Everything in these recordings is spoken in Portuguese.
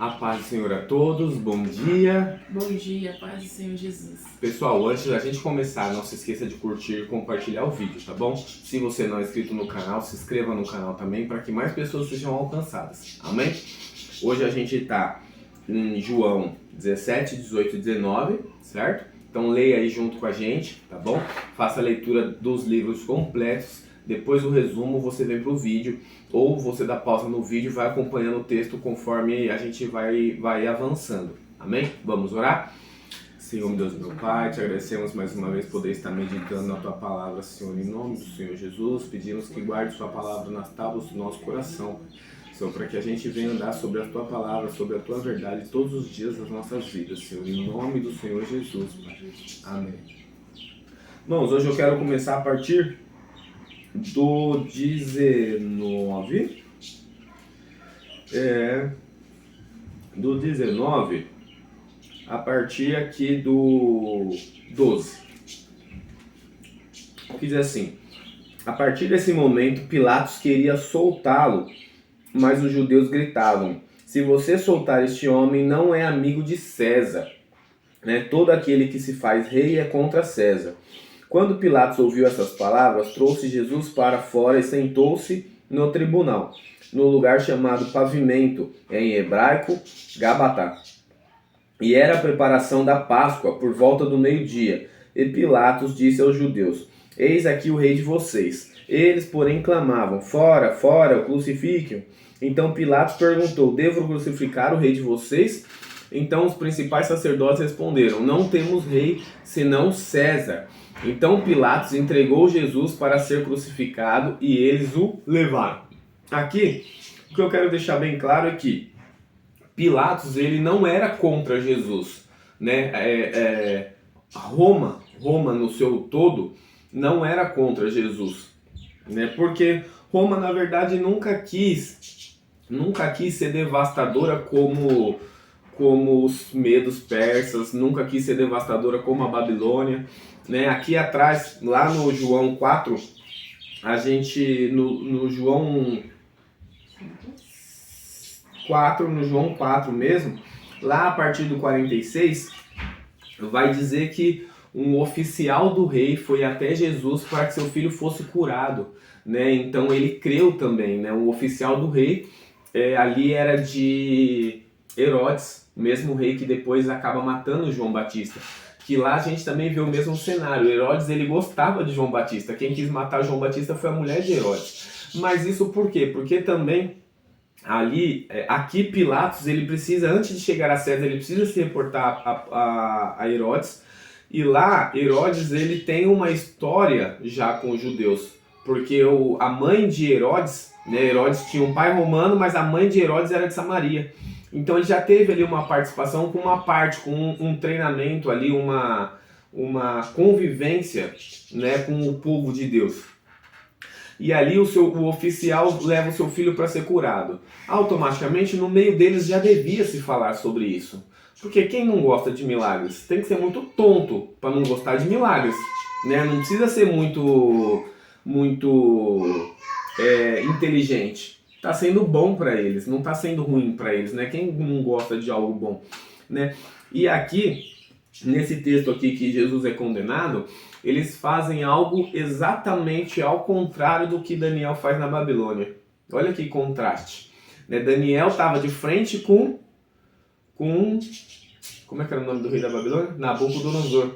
A paz do Senhor a todos, bom dia. Bom dia, paz do Senhor Jesus. Pessoal, antes da gente começar, não se esqueça de curtir e compartilhar o vídeo, tá bom? Se você não é inscrito no canal, se inscreva no canal também para que mais pessoas sejam alcançadas, amém? Hoje a gente está em João 17, 18 e 19, certo? Então leia aí junto com a gente, tá bom? Faça a leitura dos livros completos. Depois do resumo você vem para o vídeo, ou você dá pausa no vídeo e vai acompanhando o texto conforme a gente vai avançando. Amém? Vamos orar? Senhor, meu Deus, meu Pai, te agradecemos mais uma vez poder estar meditando na Tua Palavra, Senhor, em nome do Senhor Jesus. Pedimos que guarde Sua Palavra nas tábuas do nosso coração, Senhor, para que a gente venha andar sobre a Tua Palavra, sobre a Tua verdade todos os dias das nossas vidas, Senhor, em nome do Senhor Jesus, Pai. Amém. Irmãos, hoje eu quero começar a partir do 19, do 19 a partir aqui do 12. Que diz assim: a partir desse momento Pilatos queria soltá-lo, mas os judeus gritavam: se você soltar este homem, não é amigo de César, né? Todo aquele que se faz rei é contra César. Quando Pilatos ouviu essas palavras, trouxe Jesus para fora e sentou-se no tribunal, no lugar chamado Pavimento, em hebraico, Gabatá. E era a preparação da Páscoa, por volta do meio-dia. E Pilatos disse aos judeus: eis aqui o rei de vocês. Eles, porém, clamavam: fora, fora, crucifiquem-o. Então Pilatos perguntou: devo crucificar o rei de vocês? Então os principais sacerdotes responderam: não temos rei senão César. Então Pilatos entregou Jesus para ser crucificado e eles o levaram. Aqui, o que eu quero deixar bem claro é que Pilatos ele não era contra Jesus, né? Roma no seu todo não era contra Jesus, né? Porque Roma na verdade nunca quis ser devastadora como os medos persas, nunca quis ser devastadora como a Babilônia, né? Aqui atrás, lá no João 4, a gente, no João 4 mesmo, lá a partir do 46, vai dizer que um oficial do rei foi até Jesus para que seu filho fosse curado, né? Então ele creu também, né? O oficial do rei ali era de Herodes, o mesmo rei que depois acaba matando João Batista. Que lá a gente também vê o mesmo cenário. Herodes ele gostava de João Batista. Quem quis matar João Batista foi a mulher de Herodes. Mas isso por quê? Porque também aqui Pilatos ele precisa, antes de chegar a César, ele precisa se reportar a Herodes. E lá Herodes ele tem uma história já com os judeus. Porque a mãe de Herodes, né, Herodes tinha um pai romano, mas a mãe de Herodes era de Samaria. Então ele já teve ali uma participação com um treinamento ali, uma convivência, né, com o povo de Deus. E ali o oficial leva o seu filho para ser curado. Automaticamente no meio deles já devia se falar sobre isso. Porque quem não gosta de milagres? Tem que ser muito tonto para não gostar de milagres, né? Não precisa ser muito inteligente. Está sendo bom para eles, não está sendo ruim para eles, né? Quem não gosta de algo bom, né? E aqui, nesse texto aqui que Jesus é condenado, eles fazem algo exatamente ao contrário do que Daniel faz na Babilônia. Olha que contraste, né? Daniel estava de frente com como é que era o nome do rei da Babilônia? Nabucodonosor,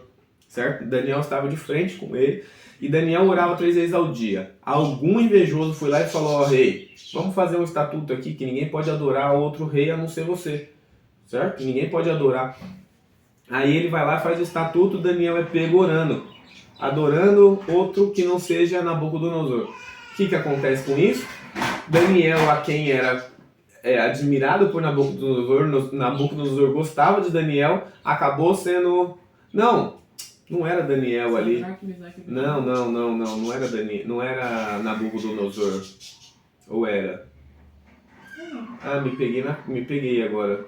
certo? Daniel estava de frente com ele. E Daniel orava 3 vezes ao dia. Algum invejoso foi lá e falou: ó, rei, vamos fazer um estatuto aqui que ninguém pode adorar outro rei a não ser você, certo? Ninguém pode adorar. Aí ele vai lá e faz o estatuto, Daniel é pego adorando outro que não seja Nabucodonosor. O que acontece com isso? Daniel, a quem era admirado por Nabucodonosor gostava de Daniel, acabou sendo... Não era Daniel ali. Não era Daniel, não era Nabucodonosor. Ou era? Me peguei agora.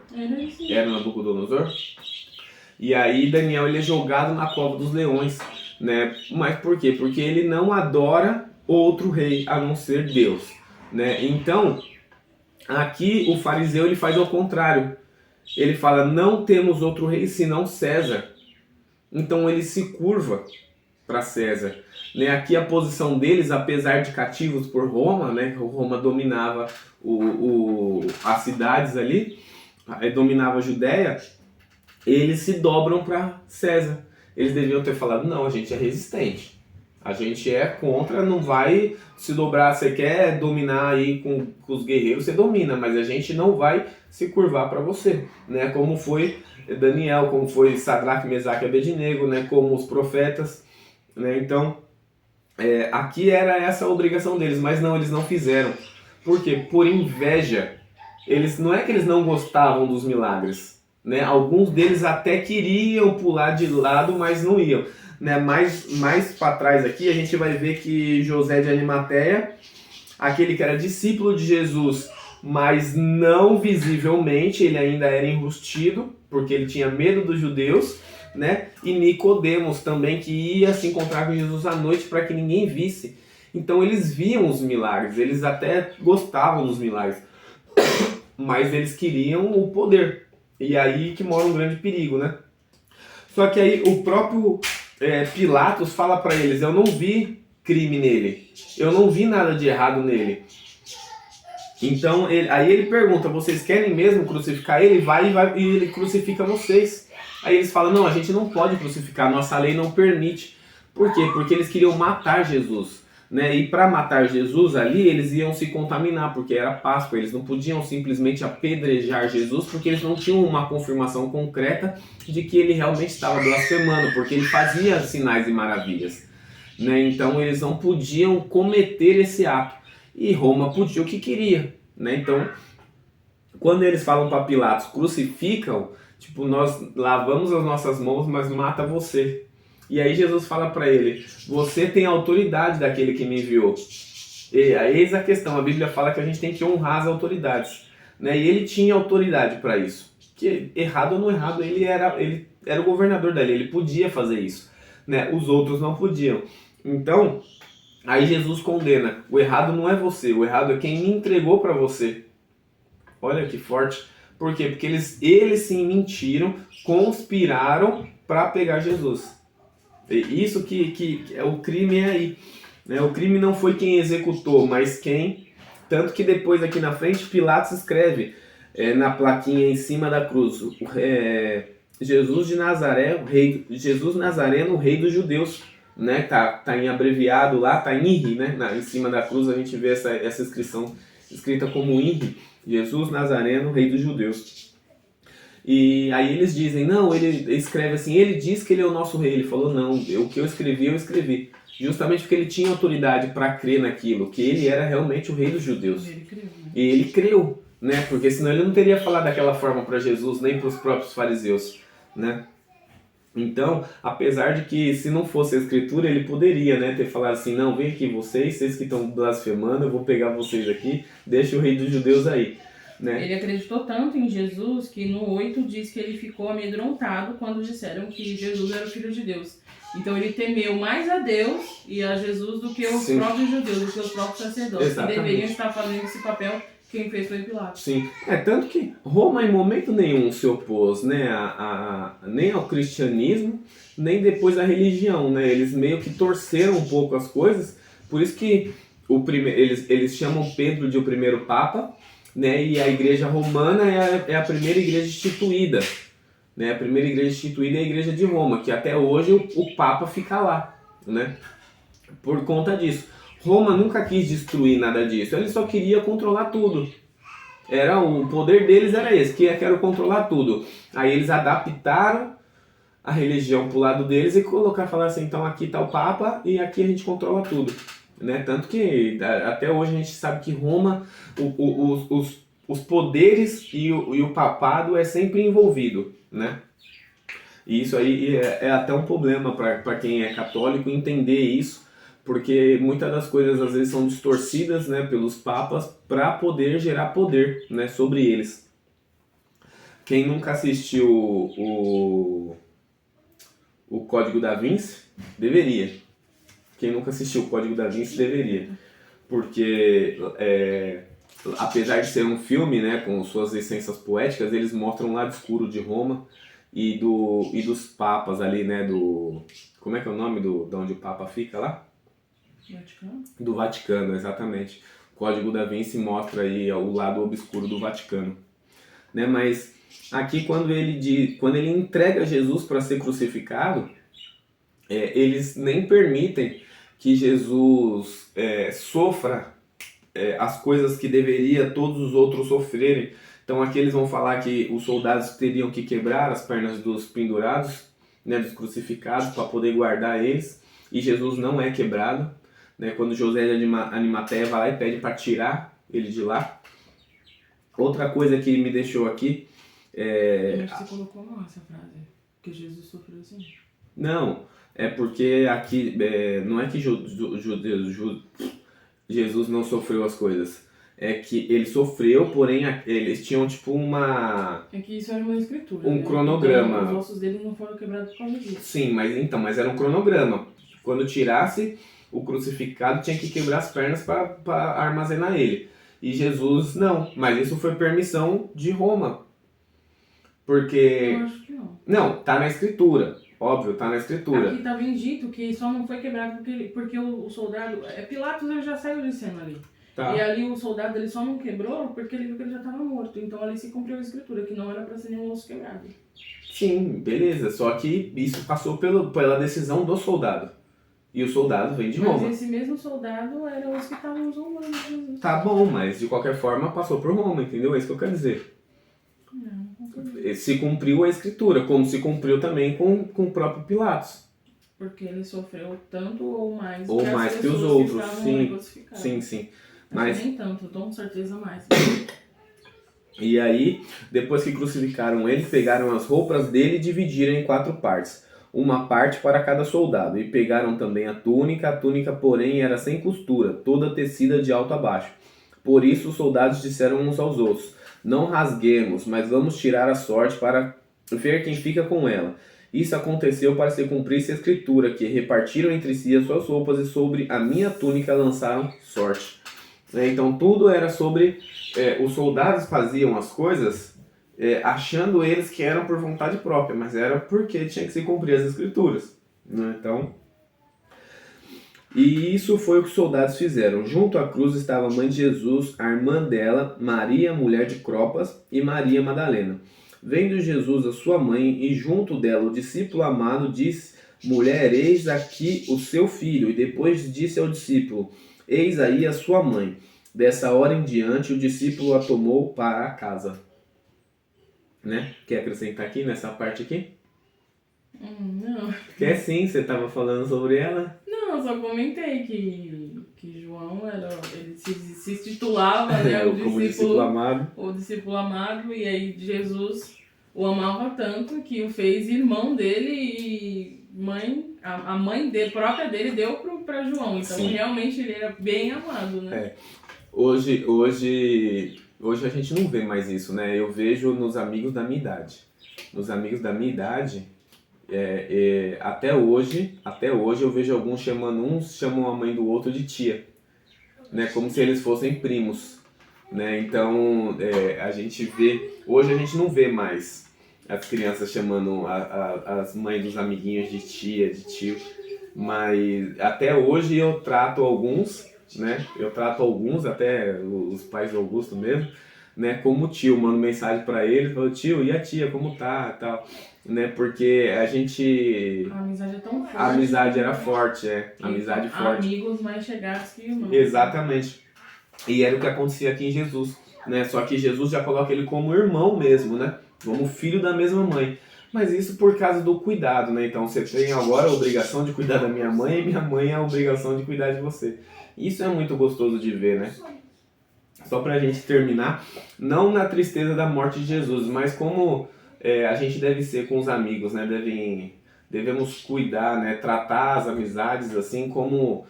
Era Nabucodonosor? E aí Daniel ele é jogado na cova dos leões, né? Mas por quê? Porque ele não adora outro rei a não ser Deus, né? Então, aqui o fariseu ele faz ao contrário. ele fala, não temos outro rei senão César. Então ele se curva para César. Né? Aqui a posição deles, apesar de cativos por Roma, né? Roma dominava as cidades ali, dominava a Judéia, eles se dobram para César. Eles deviam ter falado, não, a gente é resistente. A gente é contra, não vai se dobrar. Você quer dominar aí com os guerreiros, você domina, mas a gente não vai se curvar para você. Né? Como foi Daniel, como foi Sadraque, Mesaque e Abednego, né? Como os profetas. Né? Então, aqui era essa a obrigação deles, mas não, eles não fizeram. Por quê? Por inveja. Não é que eles não gostavam dos milagres. Né? Alguns deles até queriam pular de lado, mas não iam. Né? Mais para trás aqui a gente vai ver que José de Arimateia, aquele que era discípulo de Jesus, mas não visivelmente, ele ainda era enrustido, porque ele tinha medo dos judeus, né? E Nicodemos também, que ia se encontrar com Jesus à noite para que ninguém visse. Então eles viam os milagres, eles até gostavam dos milagres, mas eles queriam o poder. E aí que mora um grande perigo, né? Só que aí o próprio Pilatos fala para eles, eu não vi crime nele, eu não vi nada de errado nele. Então aí ele pergunta, vocês querem mesmo crucificar ele? Vai e ele crucifica vocês. Aí eles falam, não, a gente não pode crucificar, nossa lei não permite. Por quê? Porque eles queriam matar Jesus. Né? E para matar Jesus ali, eles iam se contaminar, porque era Páscoa, eles não podiam simplesmente apedrejar Jesus, porque eles não tinham uma confirmação concreta de que ele realmente estava blasfemando, porque ele fazia sinais e maravilhas. Né? Então eles não podiam cometer esse ato, e Roma podia o que queria. Né? Então, quando eles falam para Pilatos, crucificam, tipo, nós lavamos as nossas mãos, mas mata você. E aí Jesus fala para ele, você tem a autoridade daquele que me enviou. E aí eis a questão, a Bíblia fala que a gente tem que honrar as autoridades. Né? E ele tinha autoridade para isso. Que errado ou não errado, ele era o governador dali, ele podia fazer isso. Né? Os outros não podiam. Então, aí Jesus condena, o errado não é você, o errado é quem me entregou para você. Olha que forte. Por quê? Porque eles sim mentiram, conspiraram para pegar Jesus. Isso que é o crime aí. Né? O crime não foi quem executou, mas quem. Tanto que depois aqui na frente Pilatos escreve na plaquinha em cima da cruz, Jesus de Nazaré, Jesus Nazareno, rei dos judeus. Né? Tá em abreviado lá, tá em INRI, né? Em cima da cruz a gente vê essa inscrição escrita como INRI, Jesus Nazareno, rei dos judeus. E aí eles dizem, não, ele escreve assim, ele diz que ele é o nosso rei. Ele falou, não, o que eu escrevi. Justamente porque ele tinha autoridade para crer naquilo, que ele era realmente o rei dos judeus. Ele creu, né? E ele creu, né? Porque senão ele não teria falado daquela forma para Jesus, nem para os próprios fariseus, né? Então, apesar de que se não fosse a escritura, ele poderia, né, ter falado assim, não, vem aqui vocês que estão blasfemando, eu vou pegar vocês aqui, deixa o rei dos judeus aí. Né? Ele acreditou tanto em Jesus que no 8 diz que ele ficou amedrontado quando disseram que Jesus era o Filho de Deus. Então ele temeu mais a Deus e a Jesus do que os Sim. próprios judeus, do que os próprios sacerdotes. Exatamente. Que deveriam estar fazendo esse papel, quem fez foi Pilatos. Sim, tanto que Roma em momento nenhum se opôs, né, nem ao cristianismo, nem depois à religião, né? Eles meio que torceram um pouco as coisas, por isso que eles chamam Pedro de o primeiro Papa, né? E a igreja romana é a primeira igreja instituída, né? A primeira igreja instituída é a igreja de Roma, que até hoje o Papa fica lá, né? Por conta disso. Roma nunca quis destruir nada disso, ele só queria controlar tudo. O poder deles era esse, que quero controlar tudo. Aí eles adaptaram a religião pro lado deles e falar assim, então aqui tá o Papa e aqui a gente controla tudo. Né? Tanto que até hoje a gente sabe que Roma, os poderes e o papado é sempre envolvido. Né? E isso aí é até um problema para quem é católico entender isso, porque muitas das coisas às vezes são distorcidas, né, pelos papas para poder gerar poder, né, sobre eles. Quem nunca assistiu o Código da Vinci, deveria. Quem nunca assistiu o Código da Vinci, deveria. Porque apesar de ser um filme, né, com suas essências poéticas, eles mostram um lado escuro de Roma e dos papas ali, né, como é que é o nome de onde o papa fica lá? Vaticano? Do Vaticano, exatamente. O Código da Vinci mostra aí o lado obscuro do Vaticano, né? Mas aqui quando ele entrega Jesus para ser crucificado, eles nem permitem que Jesus sofra as coisas que deveria todos os outros sofrerem. Então aqui eles vão falar que os soldados teriam que quebrar as pernas dos pendurados, né, dos crucificados, para poder guardar eles, e Jesus não é quebrado, né? Quando José de Arimateia vai lá e pede para tirar ele de lá. Outra coisa que me deixou aqui Você colocou mal essa frase, que Jesus sofreu assim. Não, é porque aqui não é que Jesus não sofreu as coisas. É que ele sofreu, porém eles tinham tipo É que isso era uma escritura. um né? cronograma. Então, os ossos dele não foram quebrados por causa disso. Sim, mas era um cronograma. Quando tirasse o crucificado, tinha que quebrar as pernas para armazenar ele. E Jesus não, mas isso foi permissão de Roma. Porque. Eu acho que não. Não, tá na escritura. Óbvio, tá na escritura. Aqui estava dito que só não foi quebrado porque o soldado. Pilatos ele já saiu de cena ali. Tá. E ali o soldado ele só não quebrou porque ele viu que ele já estava morto. Então ali se cumpriu a escritura, que não era para ser nenhum osso quebrado. Sim, beleza. Só que isso passou pela decisão do soldado. E o soldado vem de Roma. Mas esse mesmo soldado era os que estavam zombando Jesus. Tá bom, mas de qualquer forma passou por Roma, entendeu? É isso que eu quero dizer. Não concordo. Se cumpriu a escritura, como se cumpriu também com o próprio Pilatos. Porque ele sofreu tanto ou mais, Ou que as mais que os pessoas outros, que estavam sim. crucificadas. Sim. Mas nem tanto, com certeza mais. E aí, depois que crucificaram ele, pegaram as roupas dele e dividiram em 4 partes. Uma parte para cada soldado. E pegaram também a túnica, porém era sem costura, toda tecida de alto a baixo. Por isso os soldados disseram uns aos outros: não rasguemos, mas vamos tirar a sorte para ver quem fica com ela. Isso aconteceu para se cumprir a escritura, que repartiram entre si as suas roupas e sobre a minha túnica lançaram sorte. Então tudo era sobre... os soldados faziam as coisas achando eles que eram por vontade própria, mas era porque tinha que se cumprir as escrituras, né? Então, e isso foi o que os soldados fizeram. Junto à cruz estava a mãe de Jesus, a irmã dela, Maria, mulher de Clopas, e Maria Madalena. Vendo Jesus a sua mãe e junto dela o discípulo amado, disse: mulher, eis aqui o seu filho. E depois disse ao discípulo: eis aí a sua mãe. Dessa hora em diante o discípulo a tomou para a casa. Né? Quer acrescentar aqui nessa parte aqui? Não. Quer sim, você estava falando sobre ela. Não, eu só comentei que João ele se titulava, né, como discípulo amado. O discípulo amado, e aí Jesus o amava tanto que o fez irmão dele e a mãe dele, própria dele deu para João. Então Sim. realmente ele era bem amado, né? Hoje a gente não vê mais isso, né? Eu vejo nos amigos da minha idade. Nos amigos da minha idade, até hoje eu vejo alguns chamam a mãe do outro de tia, né? Como se eles fossem primos, né? Então a gente vê, hoje a gente não vê mais as crianças chamando as mães dos amiguinhos de tia, de tio, mas até hoje eu trato alguns, né? Eu trato alguns, até os pais do Augusto mesmo, né? Como tio, mando mensagem pra ele, falo: tio, e a tia, como tá, tal, né? Porque a amizade é tão forte. a amizade era forte, amizade forte. Amigos mais chegados que irmãos. Exatamente. E era o que acontecia aqui em Jesus, né? Só que Jesus já coloca ele como irmão mesmo, né? Como filho da mesma mãe. Mas isso por causa do cuidado, né? Então você tem agora a obrigação de cuidar da minha mãe e minha mãe a obrigação de cuidar de você. Isso é muito gostoso de ver, né? Só pra gente terminar, não na tristeza da morte de Jesus, mas como a gente deve ser com os amigos, né? Devemos cuidar, né? Tratar as amizades assim como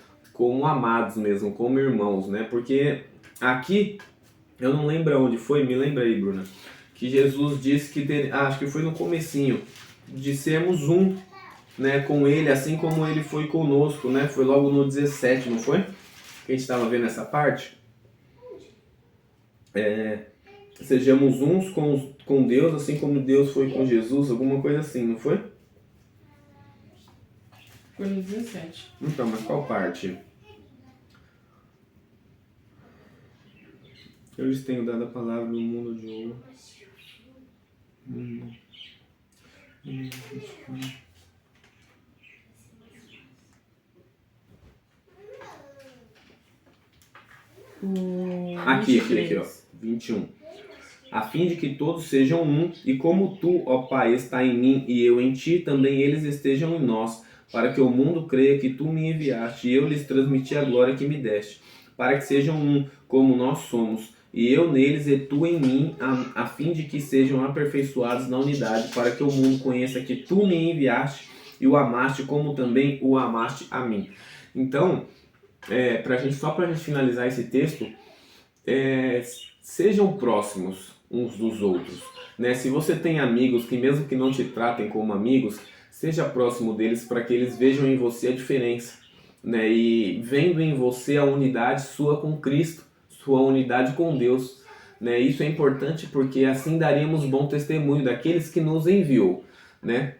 amados mesmo, como irmãos, né? Porque aqui, eu não lembro onde foi, me lembra aí, Bruna, que Jesus disse que, acho que foi no comecinho, de sermos um, né, com ele, assim como ele foi conosco, né? Foi logo no 17, não foi? Que a gente estava vendo essa parte. sejamos uns com Deus, assim como Deus foi com Jesus, alguma coisa assim, não foi? Foi no 17. Então, mas qual parte? Eu lhes tenho dado a palavra no mundo de ouro. Aqui, ó. 21. A fim de que todos sejam um, e como tu, ó Pai, está em mim e eu em ti, também eles estejam em nós, para que o mundo creia que tu me enviaste e eu lhes transmiti a glória que me deste, para que sejam um, como nós somos, e eu neles e tu em mim, a fim de que sejam aperfeiçoados na unidade, para que o mundo conheça que tu me enviaste e o amaste como também o amaste a mim. Então, só para a gente finalizar esse texto, sejam próximos uns dos outros, né? Se você tem amigos que mesmo que não te tratem como amigos, seja próximo deles para que eles vejam em você a diferença, né? E vendo em você a unidade sua com Cristo, sua unidade com Deus, né? Isso é importante porque assim daríamos bom testemunho daqueles que nos enviou, né?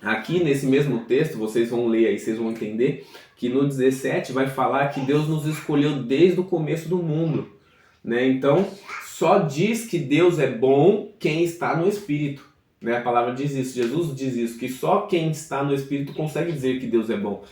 Aqui nesse mesmo texto, vocês vão ler aí, vocês vão entender que no 17 vai falar que Deus nos escolheu desde o começo do mundo, né? Então, só diz que Deus é bom quem está no Espírito, né? A palavra diz isso, Jesus diz isso, que só quem está no Espírito consegue dizer que Deus é bom,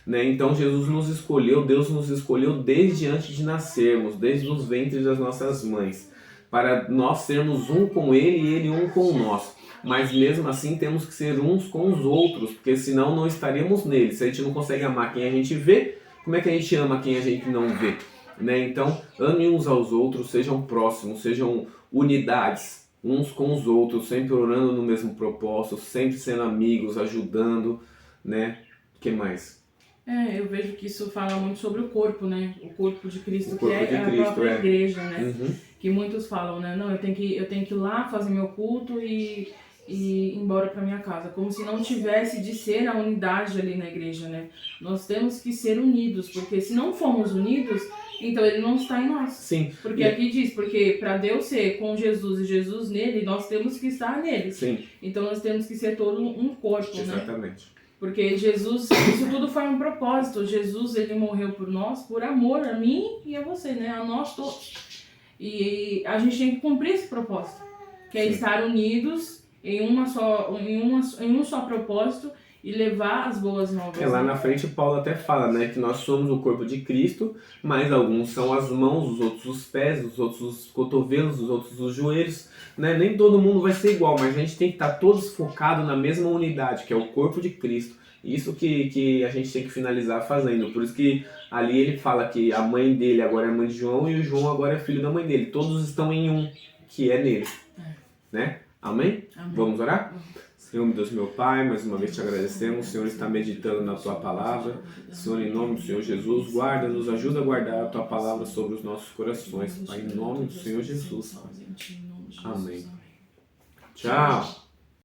né? Então, Jesus nos escolheu, Deus nos escolheu desde antes de nascermos, desde os ventres das nossas mães, para nós sermos um com Ele e Ele um com nós. Mas mesmo assim temos que ser uns com os outros, porque senão não estaríamos nele. Se a gente não consegue amar quem a gente vê, como é que a gente ama quem a gente não vê? Né? Então, amem uns aos outros, sejam próximos, sejam unidades, uns com os outros, sempre orando no mesmo propósito, sempre sendo amigos, ajudando, né? O que mais? Eu vejo que isso fala muito sobre o corpo, né? O corpo de Cristo, que é a própria igreja, né? Uhum. Que muitos falam, né? Não, eu tenho que ir lá fazer meu culto e ir embora para minha casa, como se não tivesse de ser a unidade ali na igreja, né? Nós temos que ser unidos, porque se não formos unidos, então ele não está em nós. Sim. Porque aqui diz, porque para Deus ser com Jesus e Jesus nele, nós temos que estar nele. Sim. Então nós temos que ser todo um corpo, né? Exatamente. Porque Jesus, isso tudo foi um propósito. Jesus, ele morreu por nós, por amor a mim e a você, né? A nós todos. E a gente tem que cumprir esse propósito, que é estar unidos em um só propósito e levar as boas novas. Lá na frente Paulo até fala, né, que nós somos o corpo de Cristo, mas alguns são as mãos, os outros os pés, os outros os cotovelos, os outros os joelhos, né? Nem todo mundo vai ser igual, mas a gente tem que estar todos focados na mesma unidade, que é o corpo de Cristo. Isso que a gente tem que finalizar fazendo. Por isso que ali ele fala que a mãe dele agora é a mãe de João e o João agora é filho da mãe dele. Todos estão em um, que é nele. Né? Amém? Amém. Vamos orar? Senhor, meu Deus, meu Pai, mais uma vez te agradecemos. O Senhor está meditando na Tua Palavra. Senhor, em nome do Senhor Jesus, guarda, nos ajuda a guardar a Tua Palavra sobre os nossos corações. Pai, em nome do Senhor Jesus. Amém. Tchau.